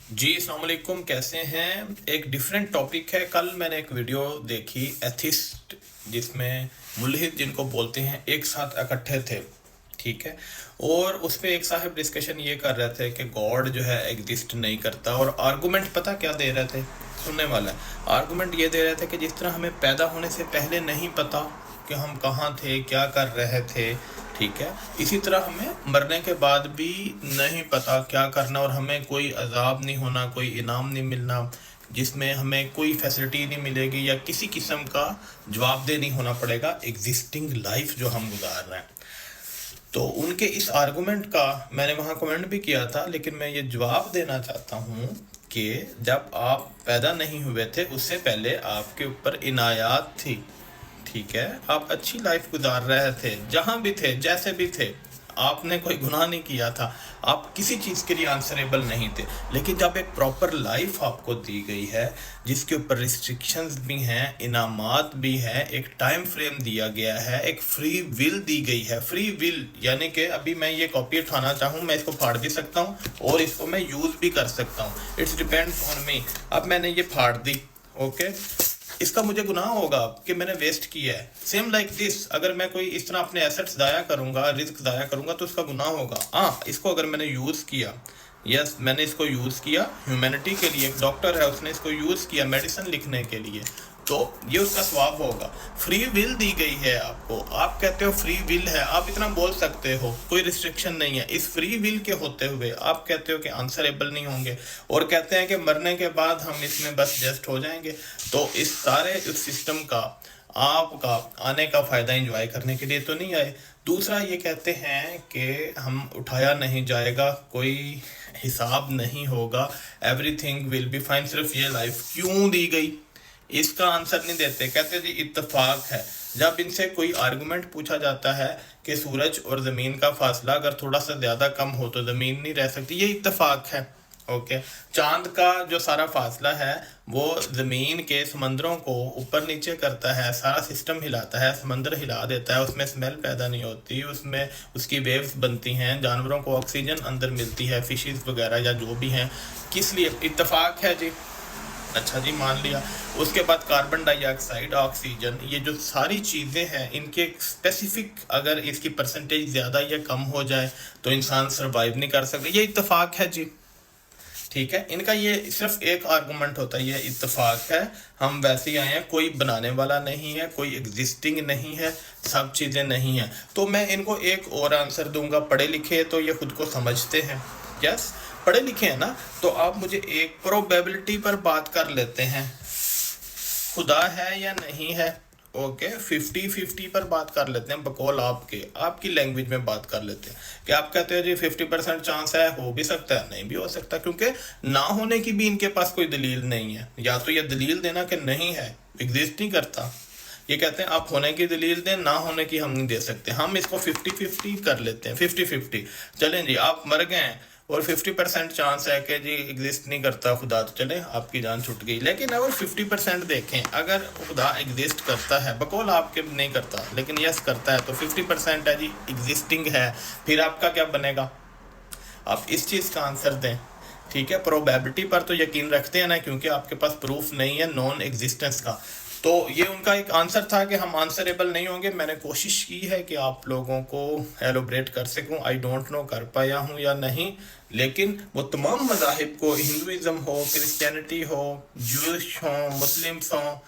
जी अस्सलाम वालेकुम, कैसे हैं। एक डिफरेंट टॉपिक है। कल मैंने एक वीडियो देखी एथिस्ट, जिसमें मुल्हिद जिनको बोलते हैं एक साथ इकट्ठे थे, ठीक है। और उस पे एक साहब डिस्कशन ये कर रहे थे कि गॉड जो है एग्जिस्ट नहीं करता। और आर्गुमेंट पता क्या दे रहे थे, सुनने वाला है। आर्गुमेंट ये दे रहे थे कि जिस तरह हमें पैदा होने से पहले नहीं पता कि हम कहाँ थे, क्या कर रहे थे, ठीक है, इसी तरह हमें मरने के बाद भी नहीं पता क्या करना, और हमें कोई अजाब नहीं होना, कोई इनाम नहीं मिलना, जिसमें हमें कोई फैसिलिटी नहीं मिलेगी या किसी किस्म का जवाबदेह नहीं होना पड़ेगा एग्जिस्टिंग लाइफ जो हम गुजार रहे हैं। तो उनके इस आर्गुमेंट का मैंने वहाँ कमेंट भी किया था, लेकिन मैं ये जवाब देना चाहता हूँ कि जब आप पैदा नहीं हुए थे उससे पहले आपके ऊपर इनायात थी, ठीक है। आप अच्छी लाइफ गुजार रहे थे, जहाँ भी थे, जैसे भी थे। आपने कोई गुनाह नहीं किया था, आप किसी चीज़ के लिए आंसरेबल नहीं थे। लेकिन जब एक प्रॉपर लाइफ आपको दी गई है, जिसके ऊपर रिस्ट्रिक्शंस भी हैं, इनामात भी हैं, एक टाइम फ्रेम दिया गया है, एक फ्री विल दी गई है। फ्री विल यानी कि अभी मैं ये कॉपी उठाना चाहूँ, मैं इसको फाड़ भी सकता हूँ और इसको मैं यूज़ भी कर सकता हूँ। It's depends on me. अब मैंने ये फाड़ दी, ओके, इसका मुझे गुनाह होगा कि मैंने वेस्ट किया है। सेम लाइक दिस, अगर मैं कोई इस तरह अपने एसेट्स ज़ाया करूँगा, रिस्क ज़ाया करूँगा, तो उसका गुनाह होगा। हाँ, इसको अगर मैंने यूज़ किया, यस मैंने इसको यूज़ किया ह्यूमैनिटी के लिए, एक डॉक्टर है उसने इसको यूज़ किया मेडिसिन लिखने के लिए, तो ये उसका स्वाब होगा। फ्री विल दी गई है आपको, आप कहते हो फ्री विल है, आप इतना बोल सकते हो, कोई रिस्ट्रिक्शन नहीं है। इस फ्री विल के होते हुए आप कहते हो कि आंसरेबल नहीं होंगे, और कहते हैं कि मरने के बाद हम इसमें बस जस्ट हो जाएंगे। तो इस सारे इस सिस्टम का आपका आने का फ़ायदा एंजॉय करने के लिए तो नहीं आए। दूसरा ये कहते हैं कि हम उठाया नहीं जाएगा, कोई हिसाब नहीं होगा, एवरीथिंग विल बी फाइन। सिर्फ ये लाइफ क्यों दी गई, इसका आंसर नहीं देते, कहते जी इत्तेफाक है। जब इनसे कोई आर्गुमेंट पूछा जाता है कि सूरज और ज़मीन का फासला अगर थोड़ा सा ज़्यादा कम हो तो ज़मीन नहीं रह सकती, ये इत्तेफाक है, ओके। चांद का जो सारा फासला है वो ज़मीन के समंदरों को ऊपर नीचे करता है, सारा सिस्टम हिलाता है, समंदर हिला देता है, उसमें स्मेल पैदा नहीं होती, उसमें उसकी वेव्स बनती हैं, जानवरों को ऑक्सीजन अंदर मिलती है, फिशेस वगैरह या जो भी हैं। किस लिए इत्तेफाक है जी, अच्छा जी मान लिया। उसके बाद कार्बन डाइऑक्साइड, ऑक्सीजन, ये जो सारी चीज़ें हैं, इनके स्पेसिफिक अगर इसकी परसेंटेज ज़्यादा या कम हो जाए तो इंसान सर्वाइव नहीं कर सकता, ये इत्तेफाक है जी, ठीक है। इनका ये सिर्फ एक आर्गुमेंट होता है, ये इत्तेफाक है, हम वैसे ही आए हैं, कोई बनाने वाला नहीं है, कोई एग्जिस्टिंग नहीं है, सब चीज़ें नहीं हैं। तो मैं इनको एक और आंसर दूंगा, पढ़े लिखे तो ये खुद को समझते हैं, यस पढ़े लिखे हैं ना, तो आप मुझे एक प्रोबेबिलिटी पर बात कर लेते हैं, खुदा है या नहीं है, ओके। 50-50 पर बात कर लेते हैं, बकौल आपकी लैंग्वेज में बात कर लेते हैं कि आप कहते हो जी 50% चांस है, हो भी सकता है, नहीं भी हो सकता, क्योंकि ना होने की भी इनके पास कोई दलील नहीं है। या तो ये दलील देना कि नहीं है, एग्जिस्ट नहीं करता, ये कहते हैं आप होने की दलील दें, ना होने की हम नहीं दे सकते। हम इसको 50-50 कर लेते हैं, 50-50। चलें जी, आप मर गए हैं और 50% चांस है कि जी एग्जिस्ट नहीं करता खुदा, तो चले आपकी जान छूट गई। लेकिन अगर 50% देखें, अगर खुदा एग्जिस्ट करता है, बकौल आपके नहीं करता लेकिन यस करता है, तो 50% है जी एग्जिस्टिंग है, फिर आपका क्या बनेगा, आप इस चीज़ का आंसर दें, ठीक है। प्रोबेबिलिटी पर तो यकीन रखते हैं ना, क्योंकि आपके पास प्रूफ नहीं है नॉन एग्जिस्टेंस का। तो ये उनका एक आंसर था कि हम आंसरेबल नहीं होंगे। मैंने कोशिश की है कि आप लोगों को एलोब्रेट कर सकूं, आई डोंट नो कर पाया हूं या नहीं, लेकिन वो तमाम मज़ाहिब को, हिंदुज़म हो, क्रिश्चियनिटी हो, ज्यूइश हो, मुस्लिम्स हो,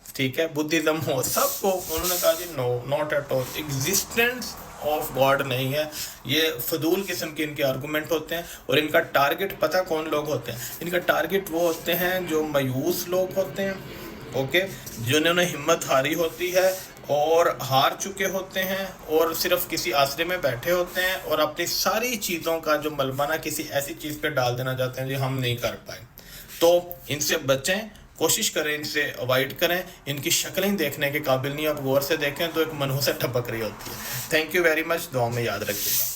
ठीक है, बुद्धिज़्म हो, सबको उन्होंने कहा जी no, not at all, existence of God नहीं है। ये फजूल किस्म के इनके आर्गूमेंट होते हैं। और इनका टारगेट पता कौन लोग होते हैं, इनका टारगेट वो होते हैं जो मायूस लोग होते हैं, ओके, जिन्होंने हिम्मत हारी होती है और हार चुके होते हैं और सिर्फ किसी आसरे में बैठे होते हैं और अपनी सारी चीज़ों का जो मलबा ना किसी ऐसी चीज़ पे डाल देना चाहते हैं जी हम नहीं कर पाए। तो इनसे बचें, कोशिश करें इनसे अवॉइड करें, इनकी शक्लें देखने के काबिल नहीं, आप गौर से देखें तो एक मनहूस टपक रही होती है। थैंक यू वेरी मच, दुआ में याद रखिएगा।